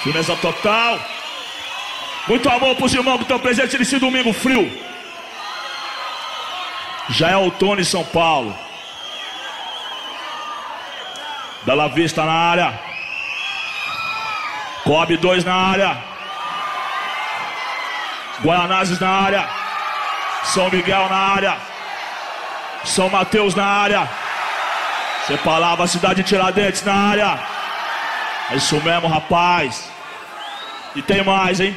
Firmeza total. Muito amor pros irmãos que estão presentes nesse domingo frio. Já é outono em São Paulo. Bela Vista na área. Coab 2 na área. Guaianazes na área. São Miguel na área. São Mateus na área. Sepalava a cidade de Tiradentes na área. É isso mesmo, rapaz. E tem mais, hein?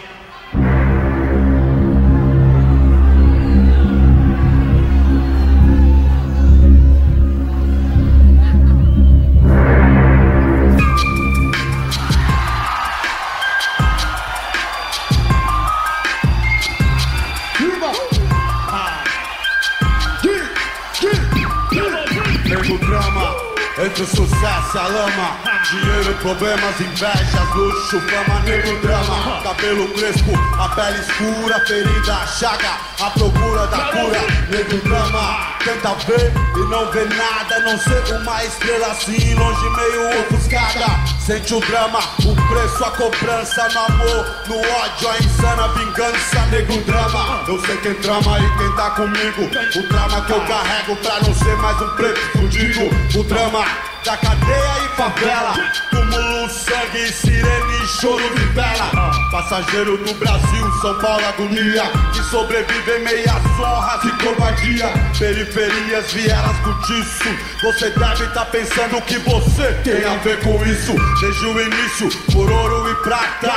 Nego drama, entre o sucesso e a lama. Dinheiro, problemas, invejas, luxo, fama. Nego drama, cabelo crespo, a pele escura, ferida, chaga, a procura da cura. Nego drama, tenta ver e não vê nada, não ser uma estrela assim, longe meio ofuscada. Sente o drama, o preço, a cobrança, no amor, no ódio, a insana vingança. Nego drama, eu sei quem trama e quem tá comigo. O drama que eu carrego pra não ser mais um preto fudido. O drama da cadeia e favela, túmulo, sangue, sirene, choro de vela. Passageiro do Brasil, São Paulo, agonia, que sobrevive em meias honras e covardia. Periferias, vielas, cortiço. Você deve estar pensando que você tem a ver com isso. Desde o início, por ouro e prata.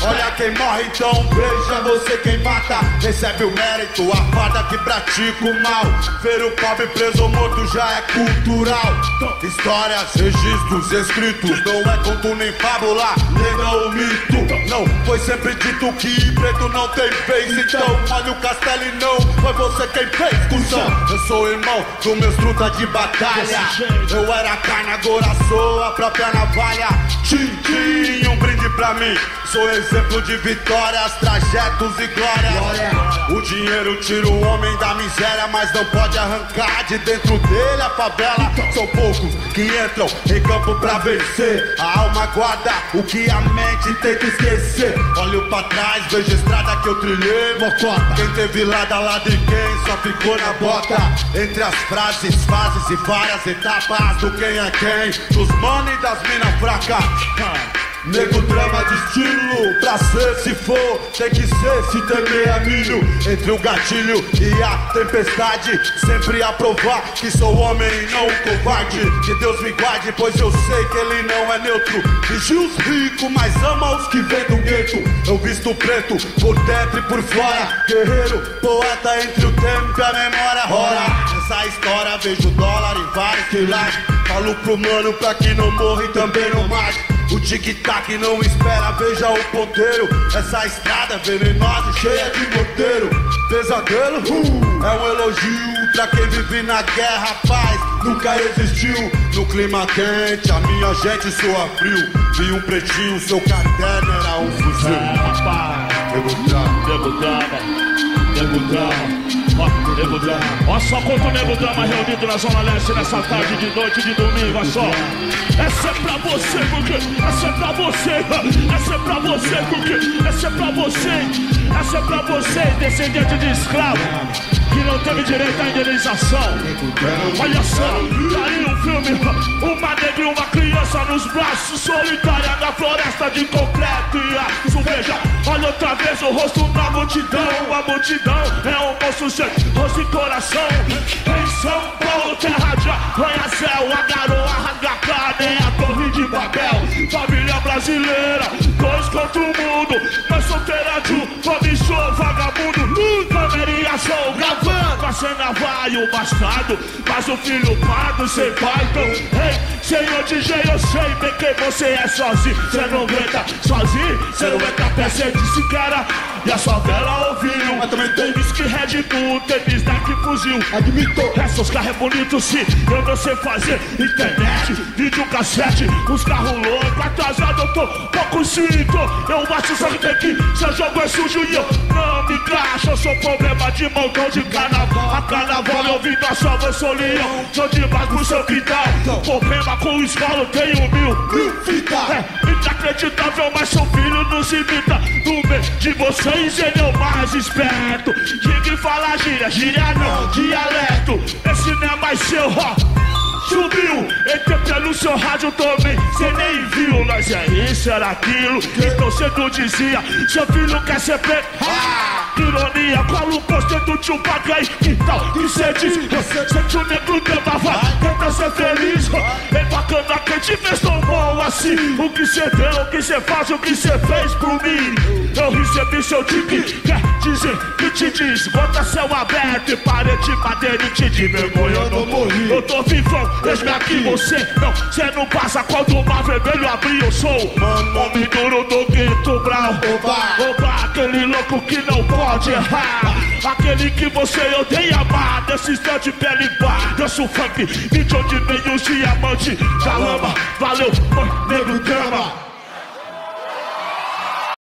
Olha quem morre, então veja você quem mata. Recebe o mérito, a farda que pratica o mal. Ver o pobre preso ou morto já é cultural. Histórias, registros, escritos, não é conto nem fábula, nega o mito. Não, foi sempre dito que preto não tem vez. Então, olha o castelo e não foi você quem fez, cuzão. Eu sou irmão do meu truta de batalha. Eu era carne, agora sou a própria navalha. Tchim, um brinde pra mim. Sou exemplo de vitórias, trajetos e glórias. O dinheiro tira o homem da miséria, mas não pode arrancar de dentro dele a favela. São poucos que entram em campo pra vencer. A alma guarda o que a mente tenta esquecer. Olho pra trás, vejo a estrada que eu trilhei, mocota. Quem teve lado a lado e quem só ficou na bota. Entre as frases, fases e várias etapas do quem é quem, dos mano e das mina fracas. Nego drama de estilo, pra ser se for, tem que ser se temer a milho. Entre o gatilho e a tempestade, sempre a provar que sou homem e não um covarde. Que Deus me guarde, pois eu sei que ele não é neutro. Vigia os ricos, mas ama os que vêm do gueto. Eu visto preto, por dentro e por fora. Guerreiro, poeta entre o tempo e a memória. Ora, nessa história vejo dólar em vários quilates. Falo pro mano pra que não morra e também não mate. O tic-tac não espera, veja o ponteiro. Essa estrada venenosa e cheia de morteiro. Pesadelo, é um elogio pra quem vive na guerra, paz nunca existiu. No clima quente, a minha gente soa frio. Vi um pretinho, seu caderno era um fuzil. Nego drama. Olha só quanto nego drama reunido na Zona Leste nessa tarde de noite de domingo, olha só. Essa é pra você, porque essa é pra você. Essa é pra você, porque essa é pra você. Essa é pra você, descendente de escravo que não teve direito à indenização. Olha só, tá aí um filme, uma negra e uma criança nos braços, solitária na floresta de concreto e aço. Veja, olha outra vez o rosto da multidão. A multidão é um monstro sem rosto e coração. Em São Paulo, terra de arranha-céu, a garoa arranca nem a torre de Babel. Família brasileira, dois contra o mundo, mas solteira de um comichô vagabundo. Câmera sou gravando, a cena vai o bastardo, mas o filho pardo sem pai. Então, ei, senhor DJ, eu sei bem que você é sozinho. Cê não aguenta sozinho, cê não aguenta pé, cê disse que era. E a sua vela ouviu, mas também tem whisky Red Bull, tem Bisnack fuzil. Admito, esses carros é bonito sim, eu não sei fazer internet, vídeo cassete, os carros loucos, atrasado eu tô, pouco sinto. Eu acho só que tem que, seu jogo é sujo e eu não me encaixo. Eu sou problema de montão de carnaval. A carnaval eu vim da sua, eu sou leão, sou demais pro seu quintal. Problema com o escalo, tenho mil fitas. Inacreditável, mas seu filho nos imita. No meio de vocês ele é o mais esperto. Diga e fala gíria, gíria não, dialeto. Esse não é mais seu, ó. Subiu, entrei pelo seu rádio também, cê nem viu. Nós é isso, era aquilo, então cê não dizia. Seu filho quer ser preto, ironia, cola o poster do tio Pagai. Que tal que cê diz, cê tio negro demava, tenta ser feliz. É bacana que te fez tão bom assim. O que cê deu, o que cê faz, o que cê fez por mim. Eu recebi seu tique, quer dizer que te diz. Bota céu aberto e parede madeira e te diz. Vergonha, eu não morri, eu tô vivão. Eis-me aqui, você não passa quando o mar vermelho abrir. Eu sou homem duro do gueto brau. Oba, aquele louco que não pode errar. Aquele que você odeia amar. Desse instante de pele bar. Danço funk, de onde vem os diamantes da lama. Valeu, negro drama.